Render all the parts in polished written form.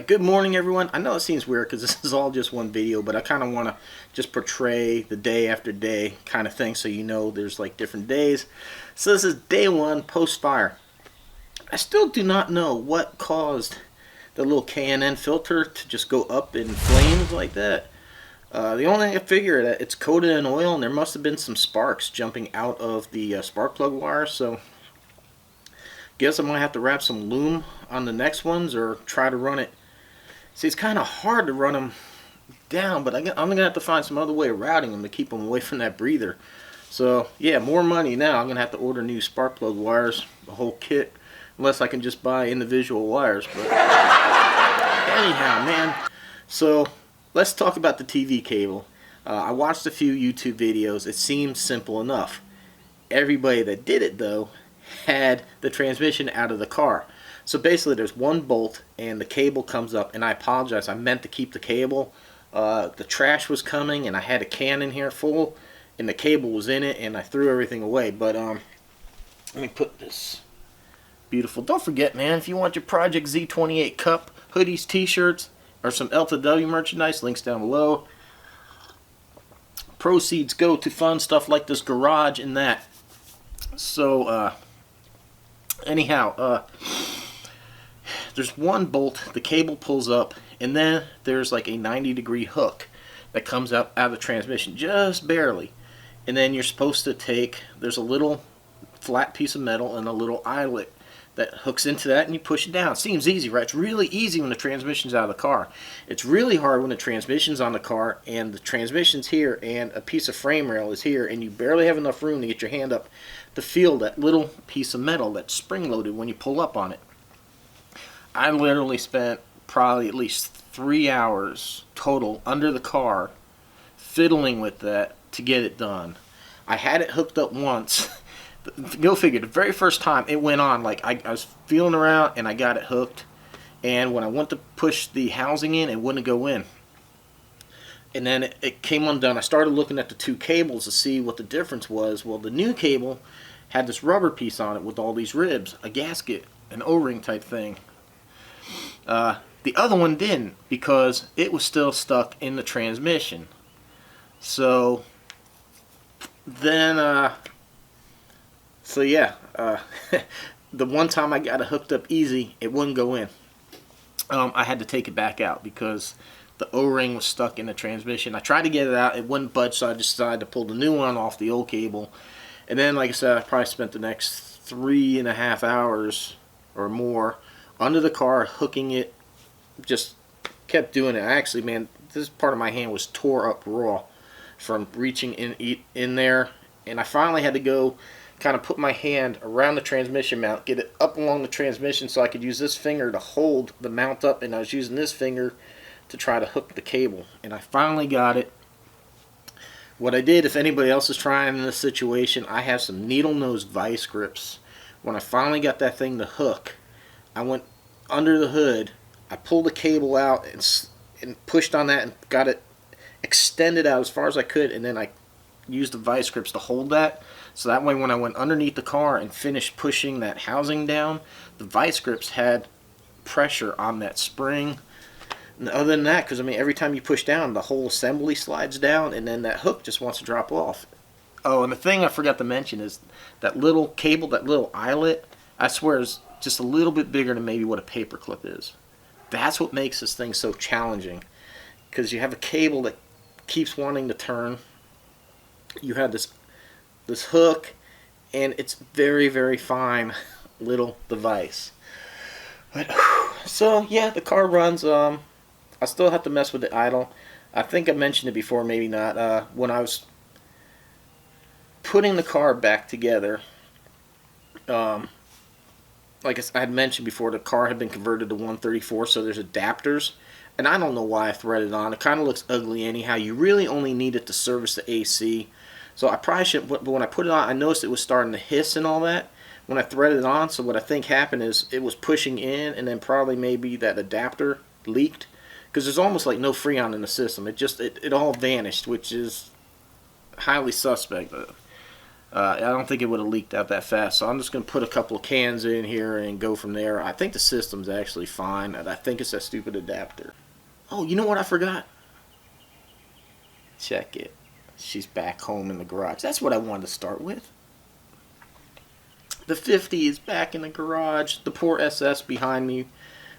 Alright, good morning everyone. I know it seems weird because this is all just one video, but I kind of want to just portray the day after day kind of thing so you know there's like different days. So this is day one post-fire. I still do not know what caused the little K&N filter to just go up in flames like that. The only thing I figure that it's coated in oil and there must have been some sparks jumping out of the spark plug wire, so guess I'm going to have to wrap some loom on the next ones or try to run it. See, it's kind of hard to run them down, but I'm going to have to find some other way of routing them to keep them away from that breather. So, yeah, more money now. I'm going to have to order new spark plug wires, the whole kit, unless I can just buy individual wires. But anyhow, man, so let's talk about the TV cable. I watched a few YouTube videos. It seemed simple enough. Everybody that did it, though, had the transmission out of the car. So basically there's one bolt and the cable comes up, and I apologize, I meant to keep the cable. The trash was coming and I had a can in here full and the cable was in it and I threw everything away. But let me put this beautiful, don't forget, man, if you want your Project Z28 cup, hoodies, t-shirts, or some LTW merchandise, links down below. Proceeds go to fund stuff like this garage and that. So anyhow, there's one bolt, the cable pulls up, and then there's like a 90-degree hook that comes out of the transmission, just barely. And then you're supposed to take, there's a little flat piece of metal and a little eyelet that hooks into that, and you push it down. Seems easy, right? It's really easy when the transmission's out of the car. It's really hard when the transmission's on the car and the transmission's here and a piece of frame rail is here and you barely have enough room to get your hand up to feel that little piece of metal that's spring-loaded when you pull up on it. I literally spent probably at least 3 hours total under the car fiddling with that to get it done. I had it hooked up once. Go figure, the very first time it went on, like I was feeling around and I got it hooked, and when I went to push the housing in, it wouldn't go in. And then it came undone. I started looking at the two cables to see what the difference was. Well, the new cable had this rubber piece on it with all these ribs, a gasket, an O-ring type thing. The other one didn't, because it was still stuck in the transmission. So then the one time I got it hooked up easy, it wouldn't go in. I had to take it back out because the O-ring was stuck in the transmission. I tried to get it out, it wouldn't budge, so I decided to pull the new one off the old cable. And then, like I said, I probably spent the next 3.5 hours or more under the car hooking it. Just kept doing it. Actually, man, this part of my hand was tore up raw from reaching in there. And I finally had to go kind of put my hand around the transmission mount, get it up along the transmission so I could use this finger to hold the mount up, and I was using this finger to try to hook the cable. And I finally got it. What I did, if anybody else is trying in this situation, I have some needle nose vice grips. When I finally got that thing to hook, I went under the hood, I pulled the cable out and pushed on that and got it extended out as far as I could, and then I used the vice grips to hold that. So that way when I went underneath the car and finished pushing that housing down, the vice grips had pressure on that spring. And other than that, because I mean every time you push down, the whole assembly slides down and then that hook just wants to drop off. Oh, and the thing I forgot to mention is that little cable, that little eyelet, I swear is just a little bit bigger than maybe what a paper clip is. That's what makes this thing so challenging, because you have a cable that keeps wanting to turn. You have this hook, and it's very, very fine little device. But so yeah, the car runs. I still have to mess with the idle. I think I mentioned it before, maybe not. When I was putting the car back together, like I had mentioned before, the car had been converted to 134, so there's adapters. And I don't know why I threaded on. It kind of looks ugly anyhow. You really only need it to service the AC. So I probably shouldn't, but when I put it on, I noticed it was starting to hiss and all that when I threaded it on. So what I think happened is it was pushing in, and then probably maybe that adapter leaked, because there's almost like no Freon in the system. It all vanished, which is highly suspect. I don't think it would have leaked out that fast. So I'm just going to put a couple of cans in here and go from there. I think the system's actually fine, and I think it's that stupid adapter. Oh, you know what I forgot? Check it. She's back home in the garage. That's what I wanted to start with. The 50 is back in the garage. The poor SS behind me,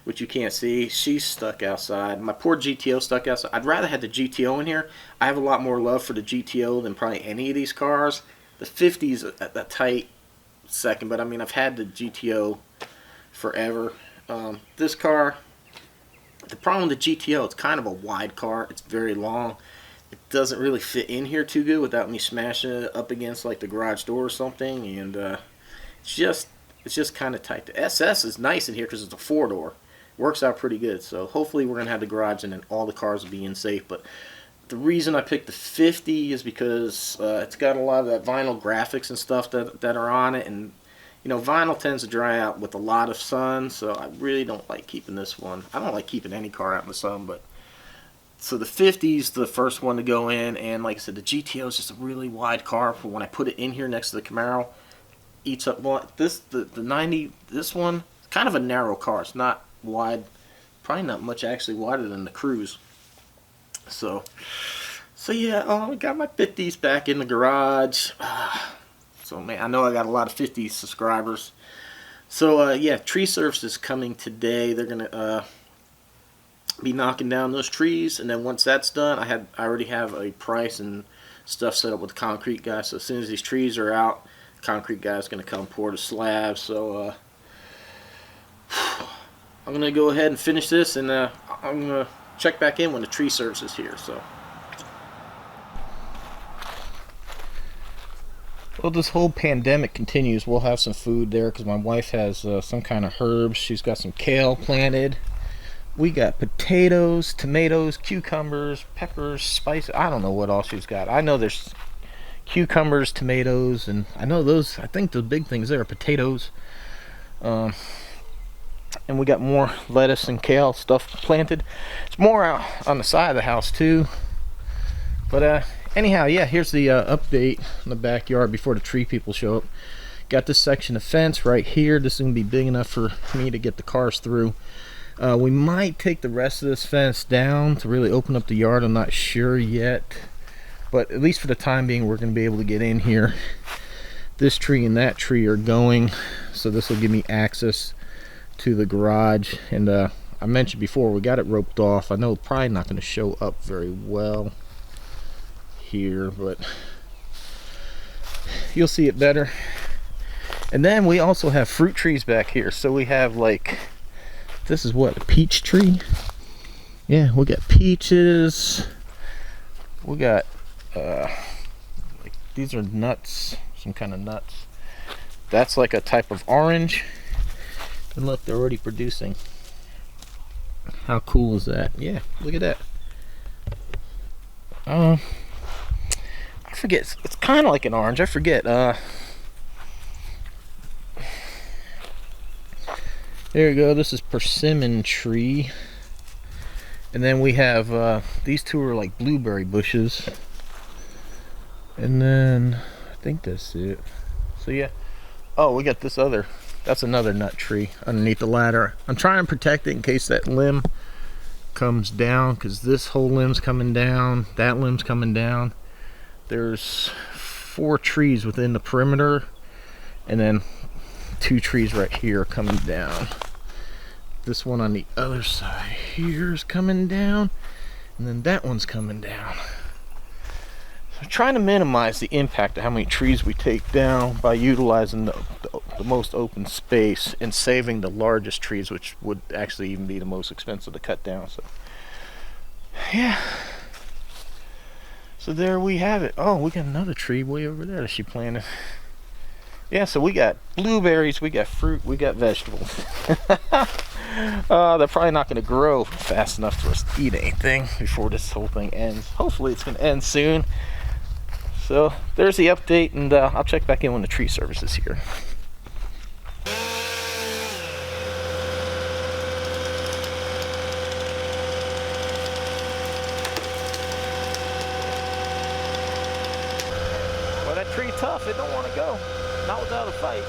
which you can't see, she's stuck outside. My poor GTO stuck outside. I'd rather have the GTO in here. I have a lot more love for the GTO than probably any of these cars. The 50 is a tight second, but I mean, I've had the GTO forever. This car, the problem with the GTO, it's kind of a wide car. It's very long. It doesn't really fit in here too good without me smashing it up against like the garage door or something, and it's just kind of tight. The SS is nice in here because it's a 4-door. Works out pretty good. So hopefully we're gonna have the garage and then all the cars will be in safe. But the reason I picked the 50 is because it's got a lot of that vinyl graphics and stuff that are on it, and you know, vinyl tends to dry out with a lot of sun, so I really don't like keeping this one. I don't like keeping any car out in the sun, but so the 50's the first one to go in, and like I said, the GTO is just a really wide car. For when I put it in here next to the Camaro, eats up. Well, the 90, this one, kind of a narrow car. It's not wide, probably not much actually wider than the Cruise. So yeah, I got my 50s back in the garage. So man, I know I got a lot of 50 subscribers. So yeah, tree service is coming today. They're gonna be knocking down those trees, and then once that's done, I already have a price and stuff set up with the concrete guy. So as soon as these trees are out, the concrete guy's gonna come pour the slab. So I'm gonna go ahead and finish this, and I'm gonna check back in when the tree service is here. So. Well, this whole pandemic continues. We'll have some food there because my wife has some kind of herbs. She's got some kale planted. We got potatoes, tomatoes, cucumbers, peppers, spices. I don't know what all she's got. I know there's cucumbers, tomatoes, and I know those. I think the big things there are potatoes. And we got more lettuce and kale stuff planted. It's more out on the side of the house too. But anyhow, yeah, here's the update in the backyard before the tree people show up. Got this section of fence right here. This is going to be big enough for me to get the cars through. We might take the rest of this fence down to really open up the yard. I'm not sure yet. But at least for the time being, we're going to be able to get in here. This tree and that tree are going, so this will give me access to the garage. And I mentioned before, we got it roped off. I know it's probably not going to show up very well here, but you'll see it better. And then we also have fruit trees back here. So we have like, this is what, a peach tree? Yeah, we got peaches. We got like, these are nuts, some kind of nuts. That's like a type of orange. And look, they're already producing. How cool is that? Yeah, look at that. I forget, it's kind of like an orange. I forget. There you go. This is persimmon tree. And then we have these two are like blueberry bushes. And then I think that's it. So yeah. Oh, we got this other. That's another nut tree underneath the ladder. I'm trying to protect it in case that limb comes down, because this whole limb's coming down. That limb's coming down. There's 4 trees within the perimeter, and then 2 trees right here coming down. This one on the other side here is coming down, and then that one's coming down. So I'm trying to minimize the impact of how many trees we take down by utilizing the most open space and saving the largest trees, which would actually even be the most expensive to cut down. So yeah. So there we have it. Oh, we got another tree way over there that she planted. Yeah, so we got blueberries, we got fruit, we got vegetables. They're probably not going to grow fast enough for us to eat anything before this whole thing ends. Hopefully it's going to end soon. So there's the update, and I'll check back in when the tree service is here. that tree tough, it don't want to go. Not without a fight.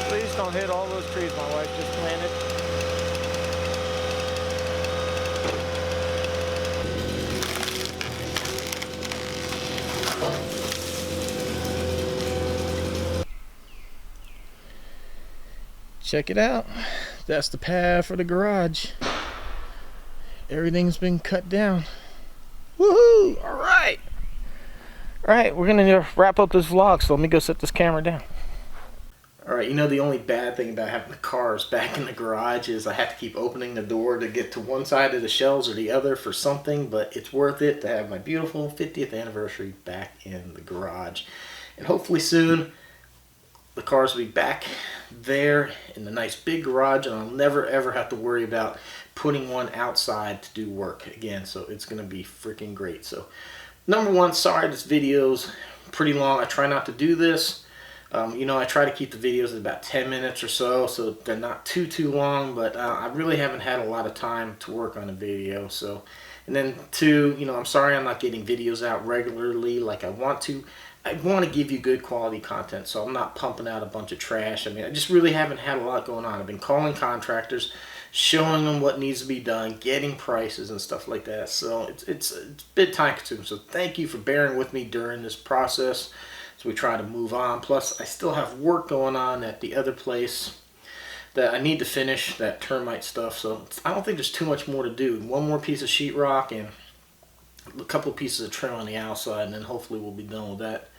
Please don't hit all those trees my wife just planted. Check it out. That's the path for the garage. Everything's been cut down. Woohoo! Alright! Alright, we're gonna wrap up this vlog, so let me go set this camera down. Alright, you know the only bad thing about having the cars back in the garage is I have to keep opening the door to get to one side of the shelves or the other for something, but it's worth it to have my beautiful 50th anniversary back in the garage. And hopefully soon the cars will be back there in the nice big garage, and I'll never ever have to worry about putting one outside to do work again. So it's gonna be freaking great. So number one, sorry this video's pretty long. I try not to do this. You know, I try to keep the videos at about 10 minutes or so they're not too long, but I really haven't had a lot of time to work on a video. So, and then two, you know, I'm sorry I'm not getting videos out regularly like I want to. I want to give you good quality content, so I'm not pumping out a bunch of trash. I mean, I just really haven't had a lot going on. I've been calling contractors, showing them what needs to be done, getting prices and stuff like that. So it's a bit time consuming. So thank you for bearing with me during this process as we try to move on. Plus, I still have work going on at the other place that I need to finish, that termite stuff. So I don't think there's too much more to do. One more piece of sheetrock and a couple of pieces of trim on the outside, and then hopefully we'll be done with that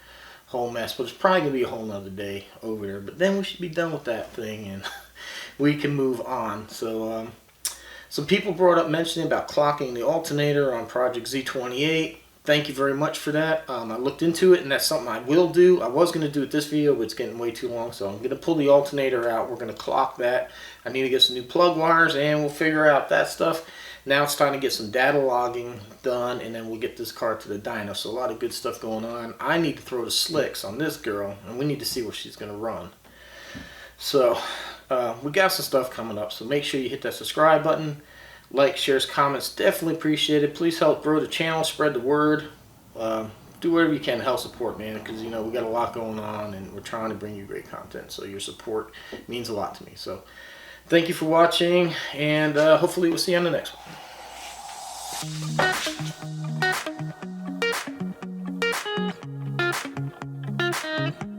whole mess. But it's probably gonna be a whole nother day over there, but then we should be done with that thing and we can move on. So some people brought up mentioning about clocking the alternator on Project Z28. Thank you very much for that. I looked into it, and that's something I will do. I was going to do it this video, but it's getting way too long, so I'm going to pull the alternator out. We're going to clock that. I need to get some new plug wires, and we'll figure out that stuff. Now it's time to get some data logging done, and then we'll get this car to the dyno. So a lot of good stuff going on. I need to throw the slicks on this girl, and we need to see where she's going to run. So we got some stuff coming up, so make sure you hit that subscribe button. Like, shares, comments, definitely appreciated. Please help grow the channel, spread the word. Do whatever you can to help support, man, because, you know, we got a lot going on, and we're trying to bring you great content. So your support means a lot to me. So thank you for watching, and hopefully we'll see you on the next one.